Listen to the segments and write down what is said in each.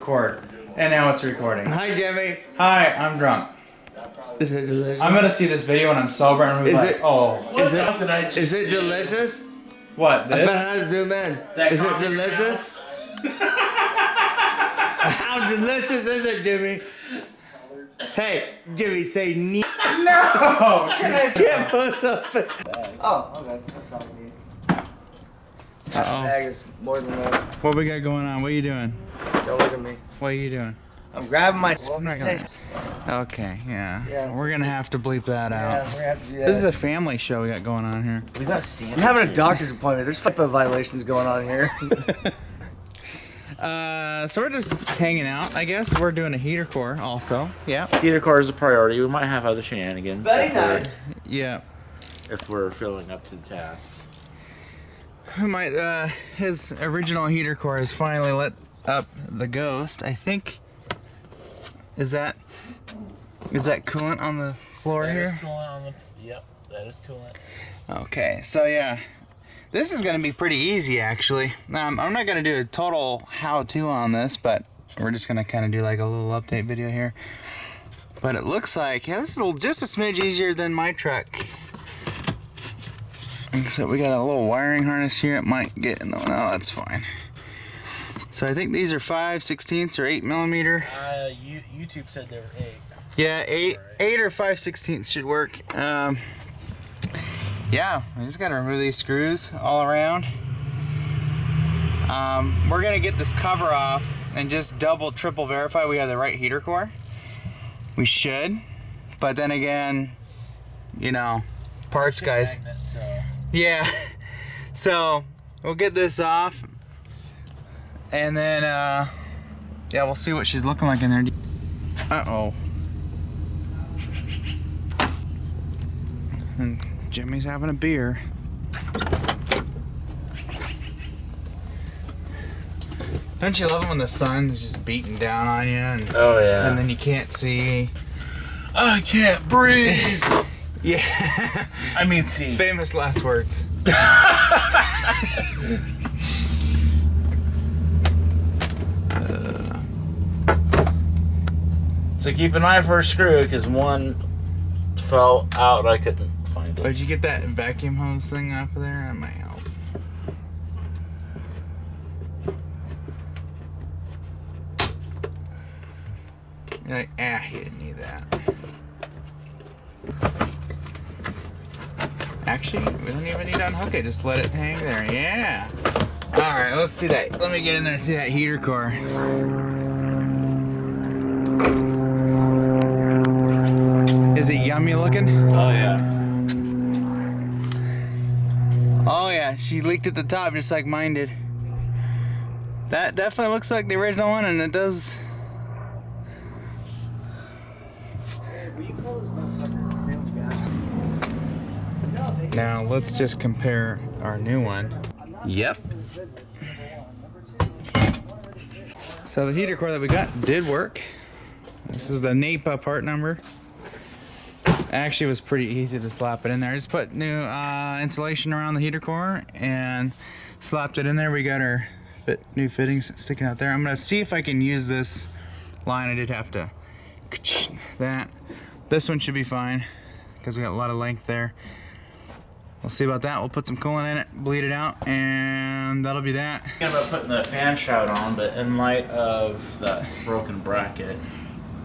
record. And now it's recording. Hi, Jimmy. Hi, I'm drunk. Is it delicious? I'm gonna see this video when I'm sober and be like, oh. Is it delicious? What, this? I bet how to zoom in. Is it delicious? How delicious is it, Jimmy? Hey, Jimmy, say neat. No! Can't post up. Oh, okay. That's all we need. That bag is more than enough. What we got going on? What are you doing? Don't look at me. What are you doing? I'm grabbing my. Okay, yeah. Yeah. We're gonna have to bleep that out. Yeah, we're gonna have to do that. This is a family show we got going on here. We got standards. I'm having a doctor's appointment. There's FIPA violations going on here. So we're just hanging out, I guess. We're doing a heater core also. Yeah. Heater core is a priority. We might have other shenanigans. Very nice. Yeah. If we're filling up to the task. His original heater core has finally lit up the Ghost. I think. Is that coolant on the floor here? That is coolant on the. Yep, that is coolant. Okay, so yeah, this is gonna be pretty easy actually. I'm not gonna do a total how-to on this, but we're just gonna kind of do like a little update video here. But it looks like, yeah, this is just a smidge easier than my truck. Except we got a little wiring harness here. It might get in the, no, that's fine. So I think these are 5/16 or 8mm. YouTube said they were 8. Yeah, 8 or 5/16 should work. Yeah, we just gotta remove these screws all around. We're gonna get this cover off and just triple verify we have the right heater core. We should, but then again, you know, parts guys. Magnet, so. Yeah. So we'll get this off, and then yeah, we'll see what she's looking like in there. Uh-oh. And Jimmy's having a beer. Don't you love it when the sun's just beating down on you and, oh yeah, and then you can't see? I can't breathe. Yeah. I mean, see. Famous last words. So keep an eye for a screw, because one fell out. I couldn't find it. Did you get that vacuum hose thing off of there? That might help. You're like, you didn't need that. Actually, we don't even need to unhook it. Just let it hang there. Yeah. All right, let's see that. Let me get in there and see that heater core. Is it yummy looking? Oh yeah. Oh yeah, she leaked at the top just like mine did. That definitely looks like the original one, and it does. Now let's just compare our new one. Yep. So the heater core that we got did work. This is the NEPA part number. Actually, it was pretty easy to slap it in there. I just put new insulation around the heater core and slapped it in there. We got our new fittings sticking out there. I'm gonna see if I can use this line. I did have to that. This one should be fine because we got a lot of length there. We'll see about that. We'll put some coolant in it, bleed it out, and that'll be that. I'm thinking about putting the fan shroud on, but in light of that broken bracket.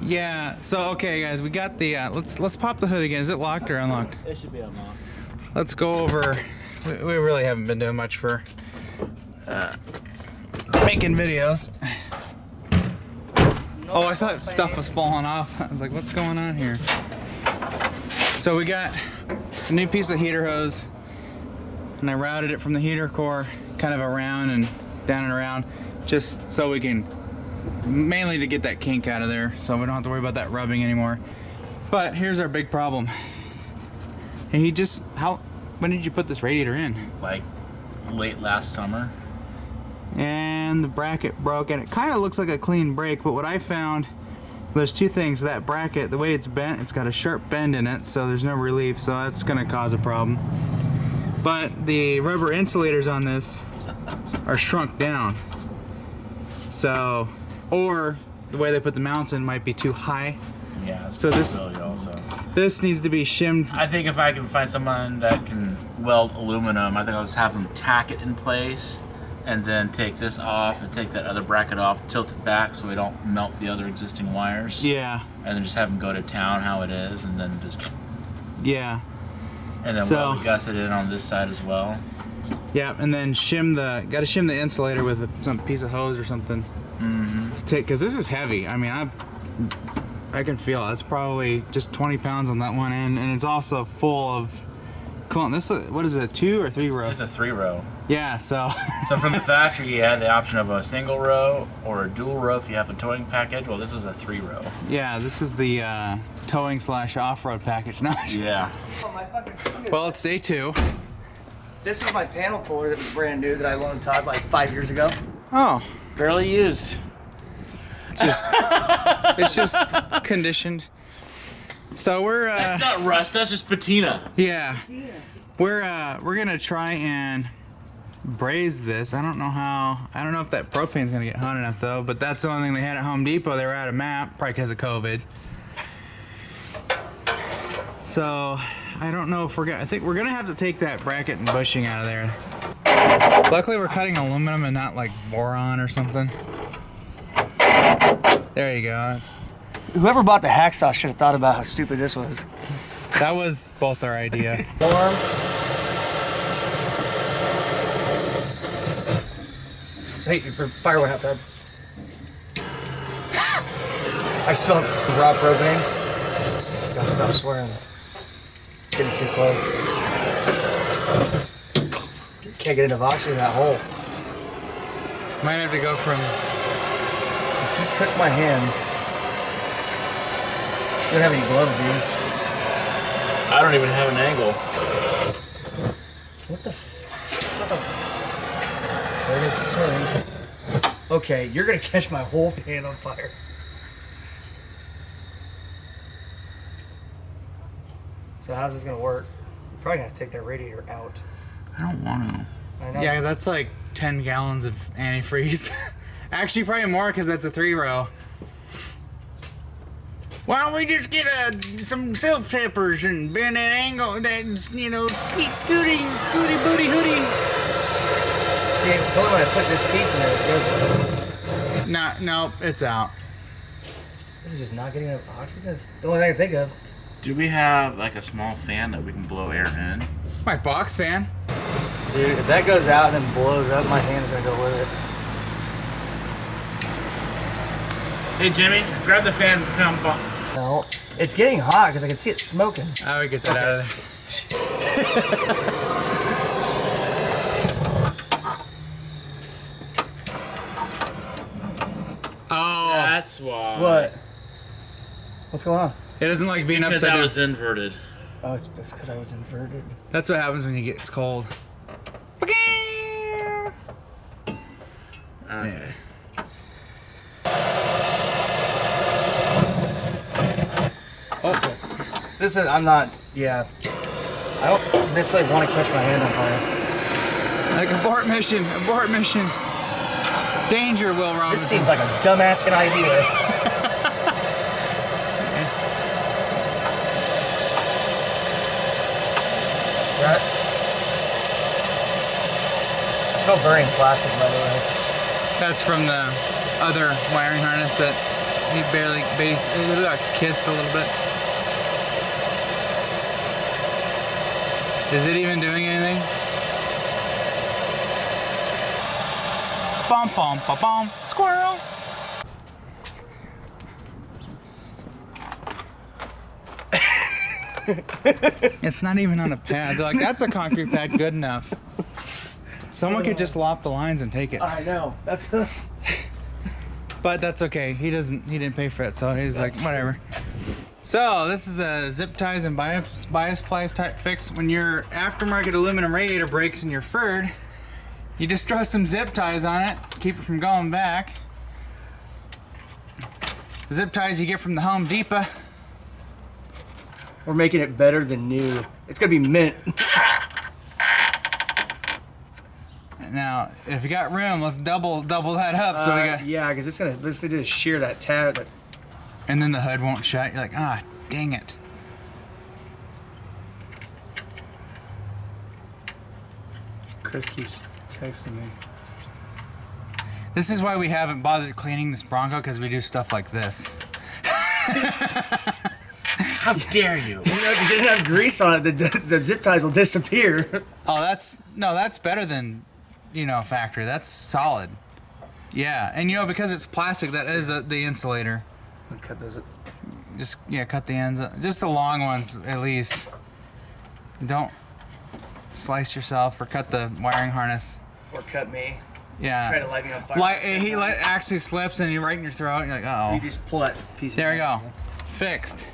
Yeah. So okay, guys, we got the. Let's pop the hood again. Is it locked or unlocked? It should be unlocked. Let's go over. We really haven't been doing much for making videos. Oh, I thought stuff was falling off. I was like, what's going on here? So we got a new piece of heater hose, and I routed it from the heater core kind of around and down and around, just so we can, mainly to get that kink out of there, so we don't have to worry about that rubbing anymore. But here's our big problem. And when did you put this radiator in? Like late last summer. And the bracket broke, and it kind of looks like a clean break, but what I found, there's two things. That bracket, the way it's bent, it's got a sharp bend in it, so there's no relief, so that's gonna cause a problem. But the rubber insulators on this are shrunk down, so or the way they put the mounts in might be too high. Yeah, that's so this also. This needs to be shimmed. I think if I can find someone that can weld aluminum, I think I'll just have them tack it in place and then take this off and take that other bracket off, tilt it back so we don't melt the other existing wires. Yeah. And then just have them go to town how it is, and then just... Yeah. And then we'll gusset it on this side as well. Yeah, and then gotta shim the insulator with some piece of hose or something. Mm-hmm. Because this is heavy. I mean, I can feel it. It's probably just 20 pounds on that one end, and it's also full of coolant. This, what is it, a 2 or 3 row? It's a 3 row. Yeah, so. So from the factory, you had the option of a single row or a dual row if you have a towing package. Well, this is a 3 row. Yeah, this is the towing / off-road package. No. Yeah. Well, it's day 2. This is my panel puller that was brand new that I loaned Todd like 5 years ago. Oh. Barely used. It's just conditioned. So we're that's not rust, that's just patina. Yeah. We're gonna try and braise this. I don't know if that propane's gonna get hot enough though, but that's the only thing they had at Home Depot. They were out of map, probably because of COVID. So I don't know if I think we're gonna have to take that bracket and bushing out of there. Luckily we're cutting aluminum and not like boron or something. There you go. Whoever bought the hacksaw should have thought about how stupid this was. That was both our idea. Warm. So hey, your fire went outside. I smell the raw propane. Gotta stop swearing. Getting too close. Can't get enough oxygen in that hole. Might have to go from. If you cook my hand, you don't have any gloves, do you? I don't even have an angle. What the? There it is, the swing. Okay, you're gonna catch my whole hand on fire. So how's this gonna work? We're probably gonna have to take that radiator out. I don't want to. I know. Yeah, that's like 10 gallons of antifreeze. Actually, probably more because that's a 3 row. Why don't we just get some self tappers and bend that angle, that, you know, scooty booty hoodie. See, it's only when I put this piece in there that it goes. No, it's out. This is just not getting enough oxygen. It's the only thing I can think of. Do we have like a small fan that we can blow air in? My box fan. Dude, if that goes out and then blows up, my hand's gonna go with it. Hey Jimmy, grab the fan and come on. No, it's getting hot because I can see it smoking. I would get that out of there. Oh. That's why. What? What's going on? It doesn't like being Because upside I down. was inverted. Oh, it's because I was inverted. That's what happens when it's cold. Okay. Okay. This is, I'm not, yeah. I don't necessarily want to catch my hand on fire. Like abort mission. Danger, Will Robinson. This seems like a dumbass idea. Right. I smell burning plastic, by the way. That's from the other wiring harness that he barely it got kissed a little bit. Is it even doing anything? Bom bom bom bom. Squirrel. It's not even on a pad. They're like, that's a concrete pad, good enough. Someone could just lop the lines and take it. I know. That's But that's okay. He didn't pay for it, so he's like, whatever. So this is a zip ties and bias plies type fix. When your aftermarket aluminum radiator breaks and you're furred, you just throw some zip ties on it, keep it from going back. Zip ties you get from the Home Depot. We're making it better than new. It's gonna be mint. Now, If you got room, let's double that up. So we got. Yeah, because it's gonna basically just shear that tab. And then the hood won't shut. You're like, ah, dang it. Chris keeps texting me. This is why we haven't bothered cleaning this Bronco, because we do stuff like this. How dare you? If you didn't have grease on it, the zip ties will disappear. Oh, that's better than, factory. That's solid. Yeah, and because it's plastic, that is the insulator. I'll cut those. Just cut the ends. Just the long ones, at least. Don't slice yourself or cut the wiring harness. Or cut me. Yeah. Try to light me on fire. He actually slips and you're right in your throat. And you're like, uh oh. You just pull that piece. There we go. Fixed.